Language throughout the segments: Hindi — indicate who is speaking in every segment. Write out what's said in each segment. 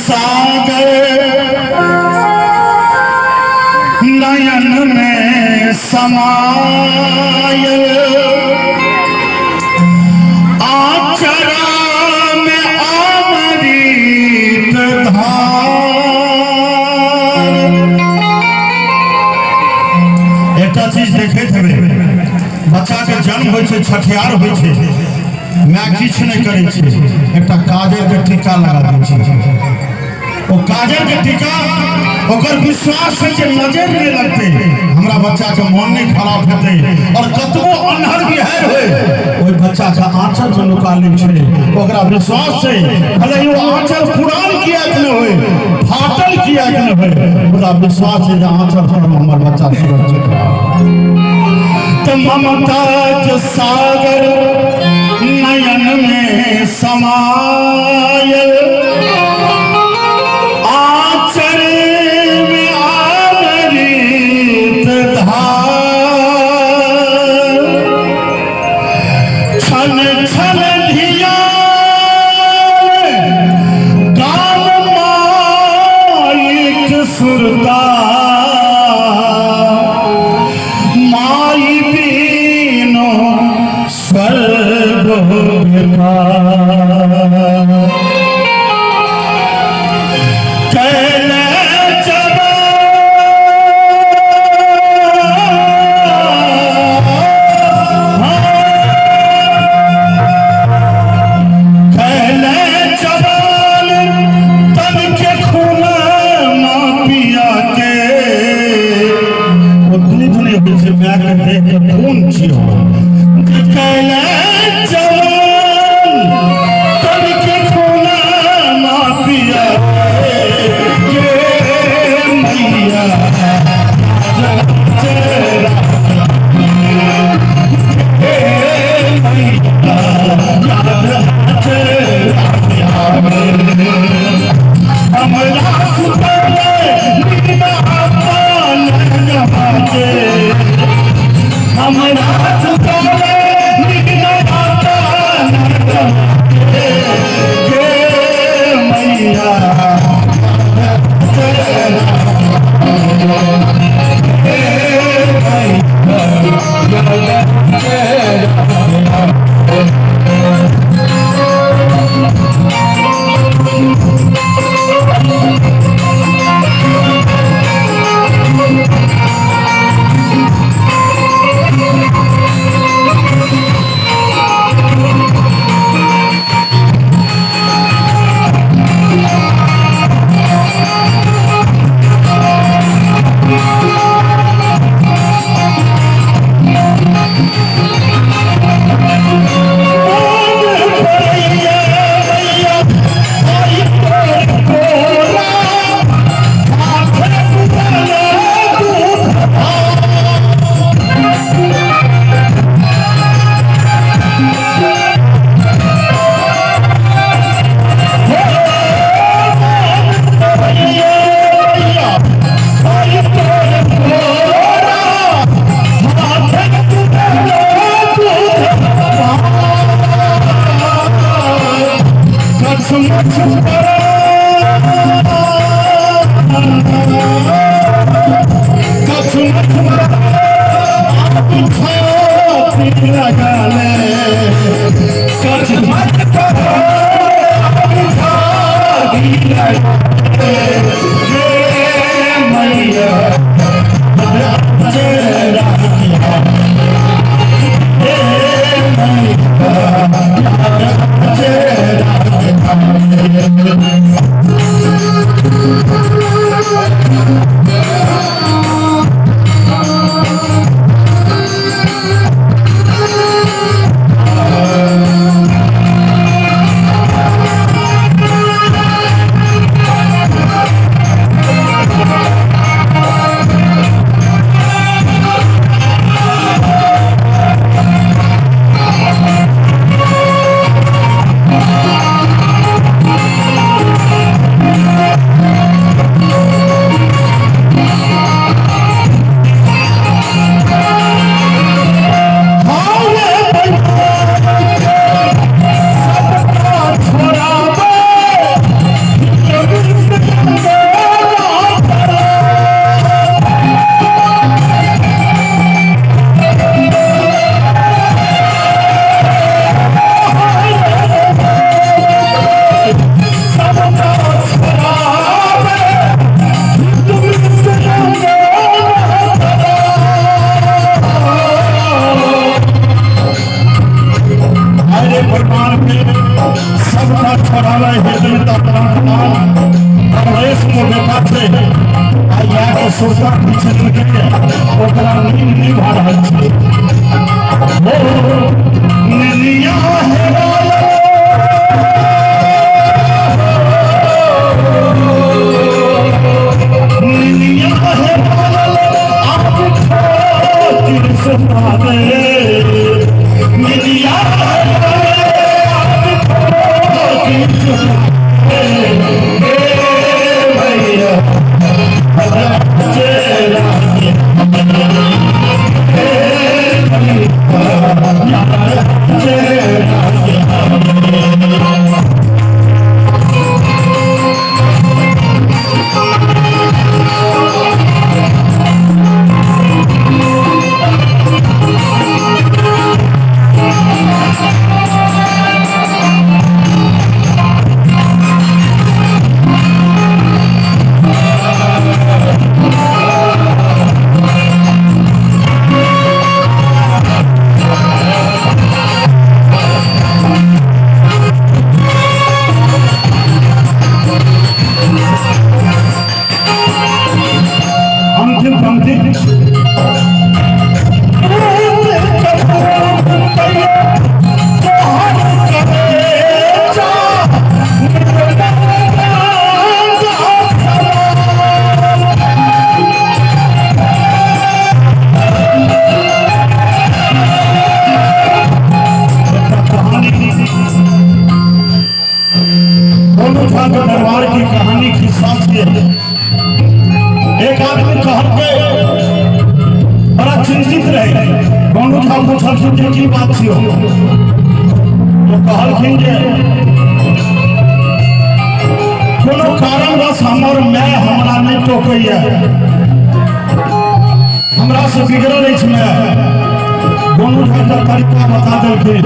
Speaker 1: सागर नयन में समाय आचरा में अमृत धार। एक चीज देखे थे बच्चा के जन्म हो छठियार हो मैं किछु नहीं करे एक काजल के टीका लगा दी वो काजल के टीका ओकर विश्वास है कि नजर नहीं लगते हमरा बच्चा के मन नहीं खराब होते और कतबो अनहर बिहार होए ओई बच्चा का आंचल में लुका ले छे ओकरा विश्वास से भले वो आंचल पुरान किया कि न होए फाटल किया कि न होए ओकरा विश्वास है कि आंचल पर हमर बच्चा सुरक्षित रह। तो ममता के सागर नयन में समाय आचर में अमृत धार। छन छन धिया गाम माइक सुरता माई बीनो स्वर्ग मार के सबका छोड़ावे हित में तपमान अमरेश को बेटा थे आया के सोचा पीछे लगे ओकरा नींद नहीं भा रहल छै ओ निलिया है निलिया है आप छोड़ सुना दे निलिया दरबार की कहानी की साथ एक आदमी कहर के बड़ा चिंतित रहे गोनू झा पूछल की बात थी तो कहलखिन जे कोनो कारणवश हमर माय हमरा नहीं टोकैया हमरा से बिगड़ल अछि माय गोनू झा का तरीका बता देलखिन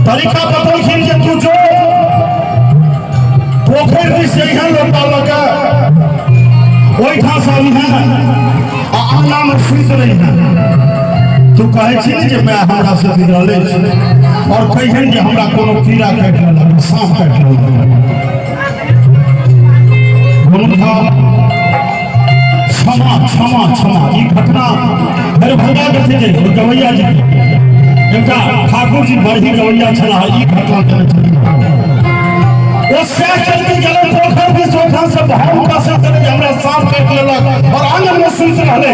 Speaker 1: तरीका बतलखिन जे तू जो पोखर दिस यहाँ लोटा लगा वही ठास अभी है आना में सुत रही है तू कहे छी जे मैं हमरा से बिगड़ल अछि और कहिन जे हमरा कोनो कीड़ा काटि लेलक सांप काटि लेलक गुरु साहब क्षमा क्षमा क्षमा ई घटना दरभंगा के थे गवैया जी इनका ठाकुर जी बड़ी गवैया छला ई घटना चले छली उससे चलती गले पोखर के सोखा से बहुत पासे चले हमरा सांप काट लेलक और आंगन में सुत रहले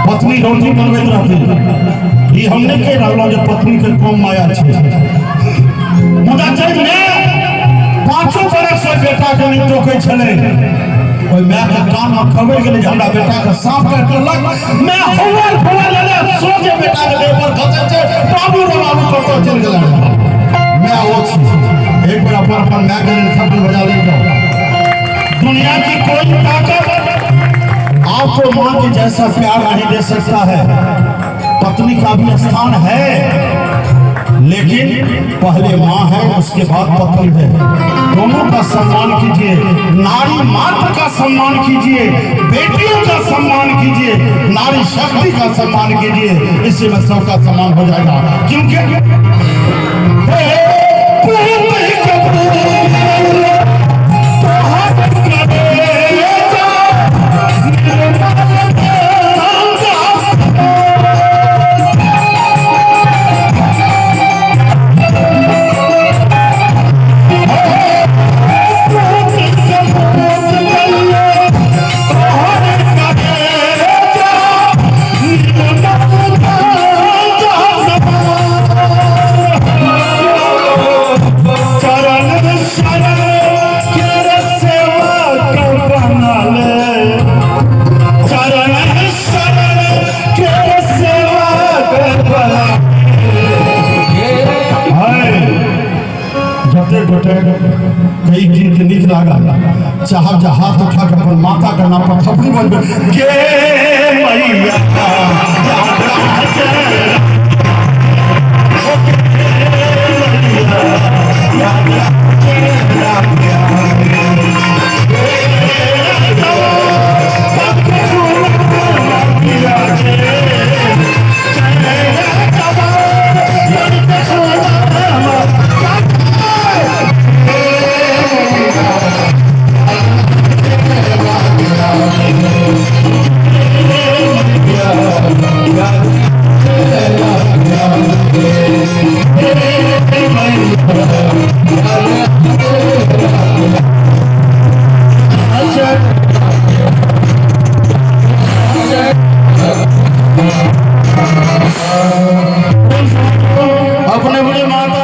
Speaker 1: पत्नी रोटी बनबैत रहती ई हमने के रहलो जे पत्नी के कम माया छै मुदा जब ने 5 बरस से बेटा के नहीं टोकै छले ओइ माय के कान में खबर गेलै जे हमरा बेटा के सांप काट लेलक मैं होवल ले सोचे बेटा के देह पर खचे छै बाबू रे बाबू करतो चल गेला मैं वो एक बार अपन माय के लिए थप्पड़ बजा ले दुनिया की कोई ताकत आपको मां के जैसा प्यार नहीं दे सकता है पत्नी का भी स्थान है लेकिन पहले मां है उसके बाद पत्नी है दोनों का सम्मान कीजिए नारी मात्र का सम्मान कीजिए बेटियों का सम्मान कीजिए नारी शक्ति का सम्मान कीजिए इससे में सबका सम्मान हो जाएगा क्योंकि कई दिन के नीक लागा चाह हाथ उठा के अपन माता का नाम पर थप्पड़ी बनबे के मैया अपने बड़े माता